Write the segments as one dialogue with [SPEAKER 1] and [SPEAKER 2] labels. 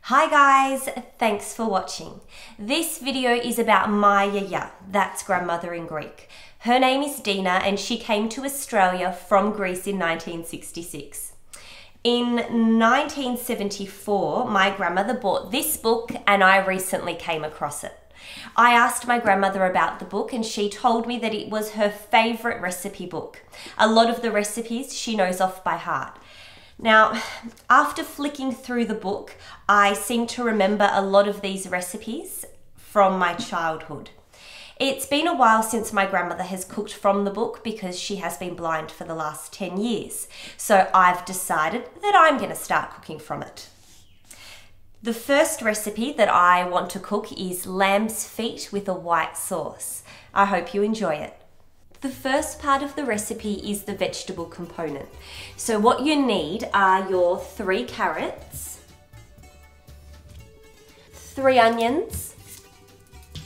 [SPEAKER 1] Hi guys, thanks for watching. This video is about my Yiayia, that's grandmother in Greek. Her name is Dina and she came to Australia from Greece in 1966. In 1974, my grandmother bought this book and I recently came across it. I asked my grandmother about the book and she told me that it was her favourite recipe book. A lot of the recipes she knows off by heart. Now, after flicking through the book, I seem to remember a lot of these recipes from my childhood. It's been a while since my grandmother has cooked from the book because she has been blind for the last 10 years. So I've decided that I'm going to start cooking from it. The first recipe that I want to cook is lamb's feet with a white sauce. I hope you enjoy it. The first part of the recipe is the vegetable component. So what you need are your 3 carrots, 3 onions,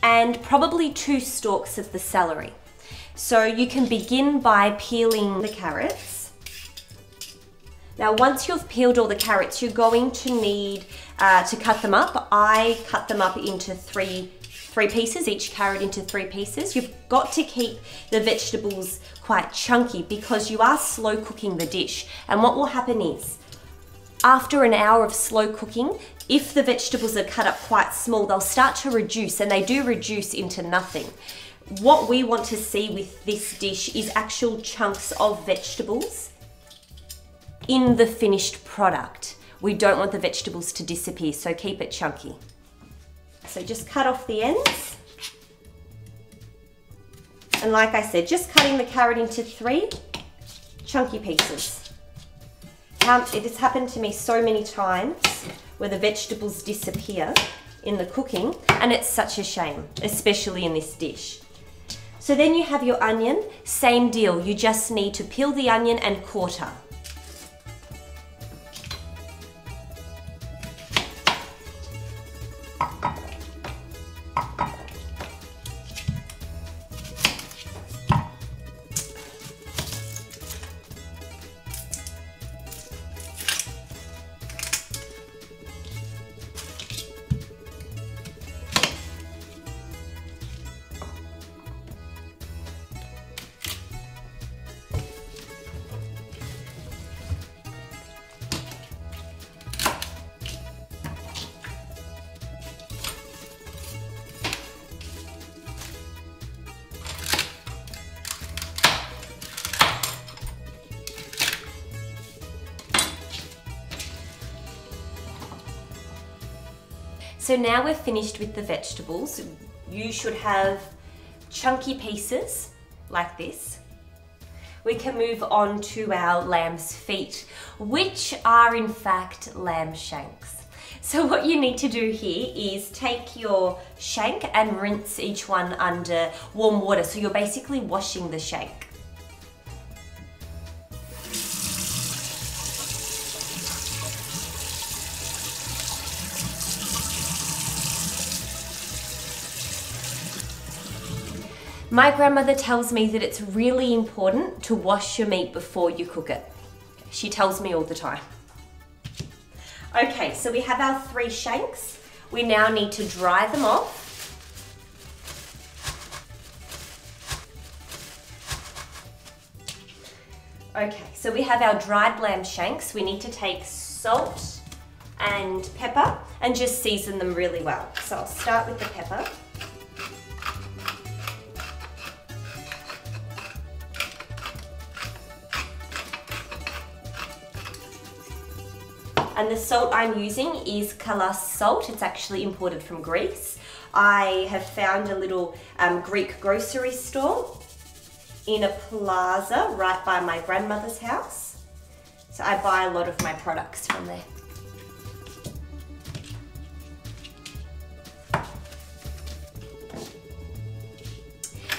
[SPEAKER 1] and probably 2 stalks of the celery. So you can begin by peeling the carrots. Now once you've peeled all the carrots, you're going to need to cut them up. I cut them up into three pieces, each carrot into 3 pieces. You've got to keep the vegetables quite chunky because you are slow cooking the dish. And what will happen is, after an hour of slow cooking, if the vegetables are cut up quite small, they'll start to reduce, and they do reduce into nothing. What we want to see with this dish is actual chunks of vegetables in the finished product. We don't want the vegetables to disappear, so keep it chunky. So just cut off the ends. And like I said, just cutting the carrot into 3 chunky pieces. It has happened to me so many times where the vegetables disappear in the cooking, and it's such a shame, especially in this dish. So then you have your onion, same deal. You just need to peel the onion and quarter. So now we're finished with the vegetables. You should have chunky pieces like this. We can move on to our lamb's feet, which are in fact lamb shanks. So what you need to do here is take your shank and rinse each one under warm water. So you're basically washing the shank. My grandmother tells me that it's really important to wash your meat before you cook it. She tells me all the time. Okay, so we have our 3 shanks. We now need to dry them off. Okay, so we have our dried lamb shanks. We need to take salt and pepper and just season them really well. So I'll start with the pepper. And the salt I'm using is Kalas salt. It's actually imported from Greece. I have found a little Greek grocery store in a plaza right by my grandmother's house. So I buy a lot of my products from there.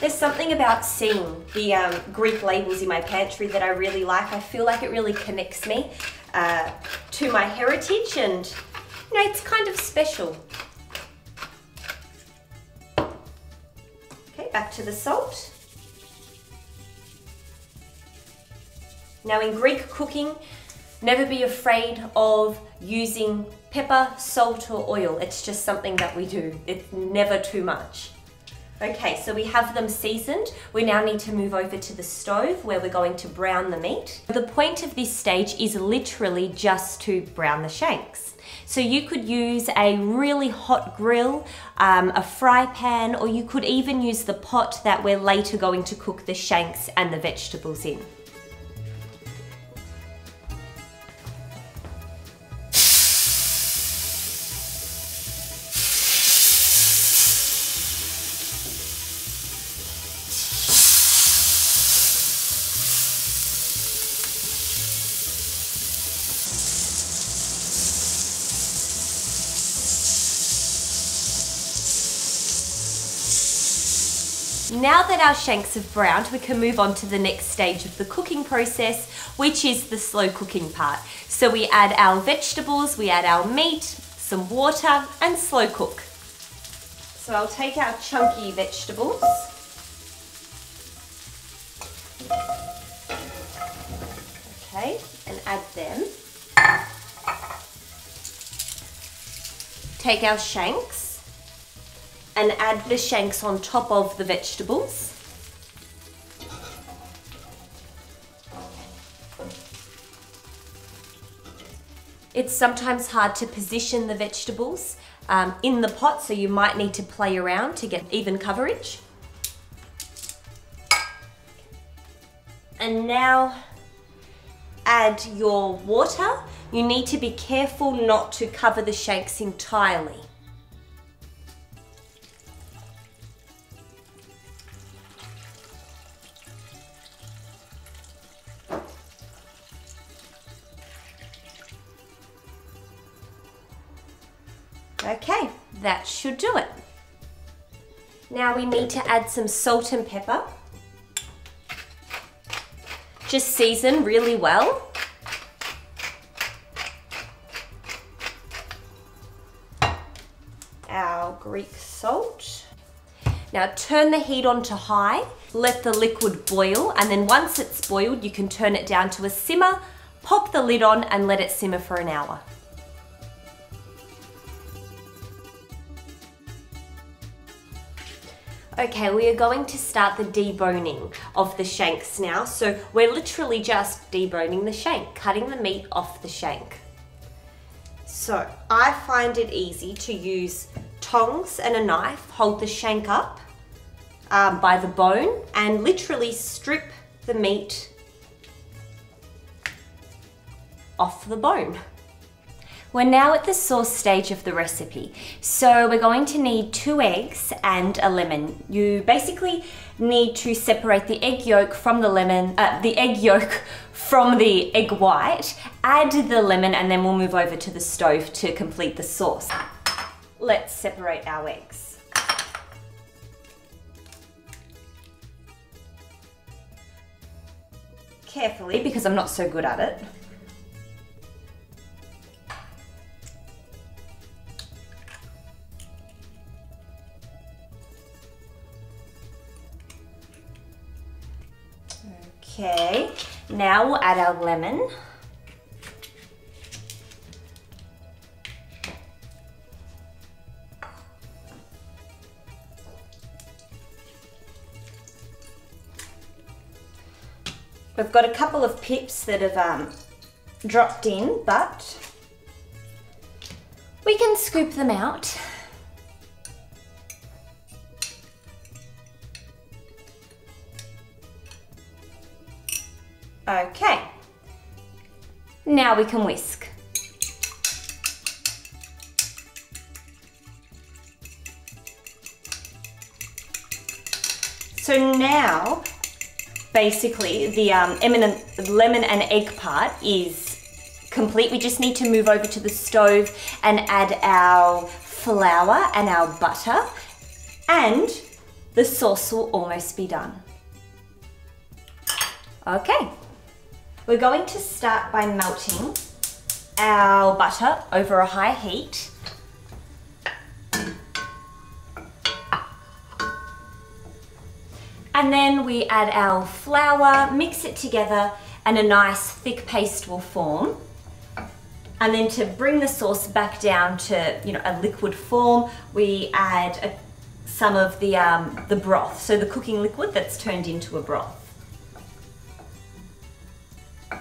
[SPEAKER 1] There's something about seeing the Greek labels in my pantry that I really like. I feel like it really connects me to my heritage, and you know, it's kind of special. Okay, back to the salt. Now in Greek cooking, never be afraid of using pepper, salt or oil. It's just something that we do. It's never too much. Okay, so we have them seasoned. We now need to move over to the stove where we're going to brown the meat. The point of this stage is literally just to brown the shanks. So you could use a really hot grill, a fry pan, or you could even use the pot that we're later going to cook the shanks and the vegetables in. Now that our shanks have browned, we can move on to the next stage of the cooking process, which is the slow cooking part. So we add our vegetables, we add our meat, some water, and slow cook. So I'll take our chunky vegetables. Okay, and add them. Take our shanks and add the shanks on top of the vegetables. It's sometimes hard to position the vegetables in the pot, so you might need to play around to get even coverage. And now add your water. You need to be careful not to cover the shanks entirely. Okay, that should do it. Now we need to add some salt and pepper. Just season really well. Our Greek salt. Now turn the heat on to high, let the liquid boil, and then once it's boiled, you can turn it down to a simmer, pop the lid on and let it simmer for an hour. Okay, we are going to start the deboning of the shanks now. So we're literally just deboning the shank, cutting the meat off the shank. So I find it easy to use tongs and a knife, hold the shank up by the bone and literally strip the meat off the bone. We're now at the sauce stage of the recipe. So we're going to need 2 eggs and a lemon. You basically need to separate the egg yolk from the lemon, the egg yolk from the egg white, add the lemon, and then we'll move over to the stove to complete the sauce. Let's separate our eggs. Carefully, because I'm not so good at it. Okay, now we'll add our lemon. We've got a couple of pips that have dropped in, but we can scoop them out. Okay, now we can whisk. So now, basically, the lemon and egg part is complete. We just need to move over to the stove and add our flour and our butter, and the sauce will almost be done. Okay. We're going to start by melting our butter over a high heat. And then we add our flour, mix it together, and a nice thick paste will form. And then to bring the sauce back down to, you know, a liquid form, we add some of the broth, so the cooking liquid that's turned into a broth. Okay.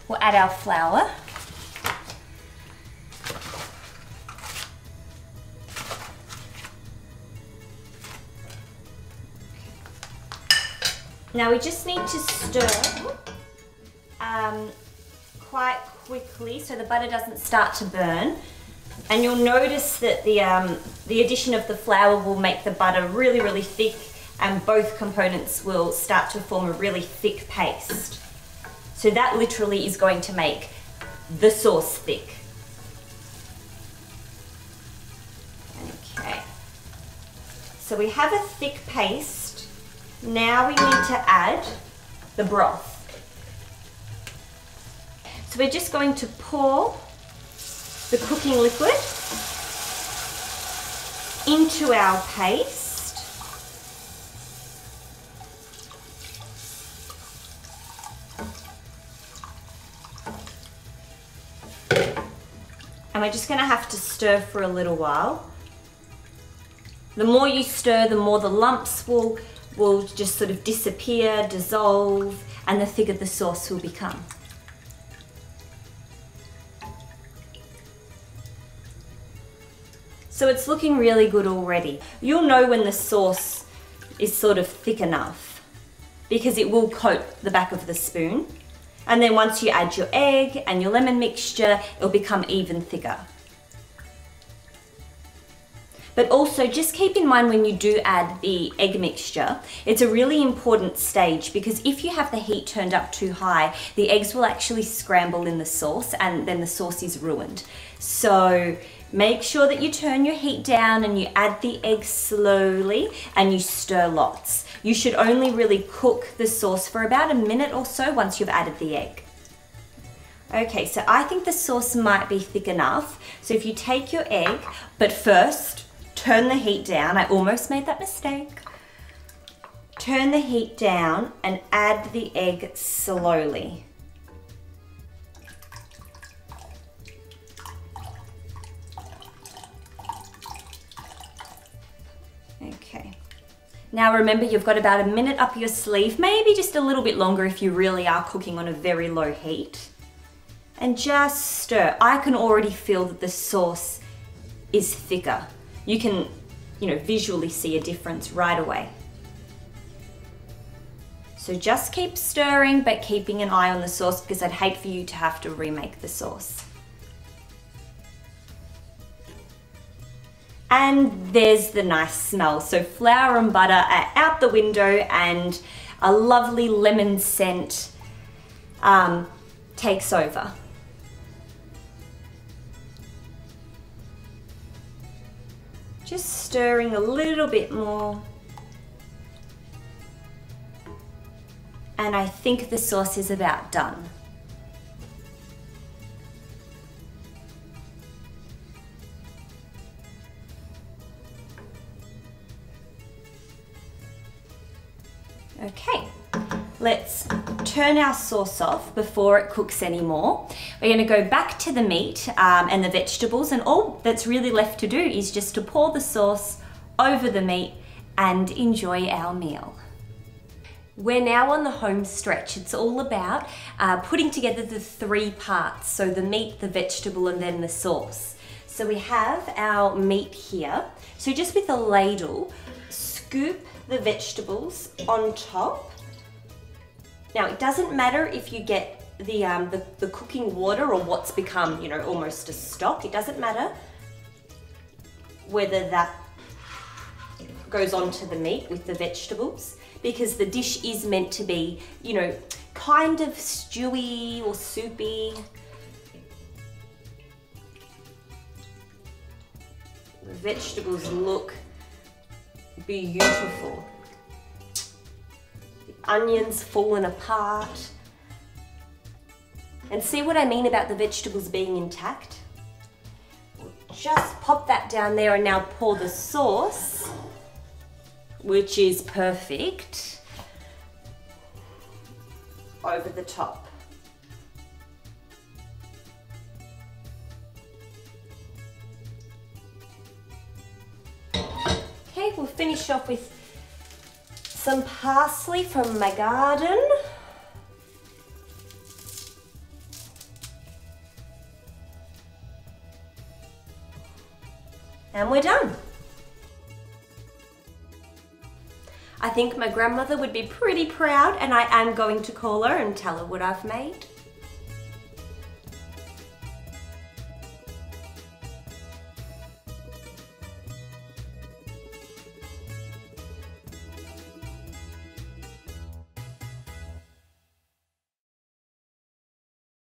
[SPEAKER 1] We'll add our flour. Now we just need to stir quite quickly so the butter doesn't start to burn. And you'll notice that the addition of the flour will make the butter really, really thick, and both components will start to form a really thick paste. So that literally is going to make the sauce thick. Okay. So we have a thick paste. Now we need to add the broth. So we're just going to pour the cooking liquid into our paste. And we're just going to have to stir for a little while. The more you stir, the more the lumps will just sort of disappear, dissolve, and the thicker the sauce will become. So it's looking really good already. You'll know when the sauce is sort of thick enough because it will coat the back of the spoon. And then once you add your egg and your lemon mixture, it'll become even thicker. But also just keep in mind when you do add the egg mixture, it's a really important stage because if you have the heat turned up too high, the eggs will actually scramble in the sauce and then the sauce is ruined. So make sure that you turn your heat down and you add the eggs slowly and you stir lots. You should only really cook the sauce for about a minute or so once you've added the egg. Okay, so I think the sauce might be thick enough. So if you take your egg, but first, turn the heat down. I almost made that mistake. Turn the heat down and add the egg slowly. Okay. Now remember, you've got about a minute up your sleeve, maybe just a little bit longer if you really are cooking on a very low heat. And just stir. I can already feel that the sauce is thicker. You can, visually see a difference right away. So just keep stirring, but keeping an eye on the sauce because I'd hate for you to have to remake the sauce. And there's the nice smell. So flour and butter are out the window and a lovely lemon scent takes over. Just stirring a little bit more. And I think the sauce is about done. Okay, let's turn our sauce off before it cooks anymore. We're going to go back to the meat and the vegetables, and all that's really left to do is just to pour the sauce over the meat and enjoy our meal. We're now on the home stretch. It's all about putting together the three parts, so the meat, the vegetable, and then the sauce. So we have our meat here. So just with a ladle, scoop the vegetables on top. Now it doesn't matter if you get the cooking water or what's become, almost a stock. It doesn't matter whether that goes onto the meat with the vegetables, because the dish is meant to be, kind of stewy or soupy. The vegetables look beautiful. The onions fallen apart. And see what I mean about the vegetables being intact? We'll just pop that down there and now pour the sauce, which is perfect. over the top. Okay, we'll finish off with some parsley from my garden. And we're done. I think my grandmother would be pretty proud, and I am going to call her and tell her what I've made.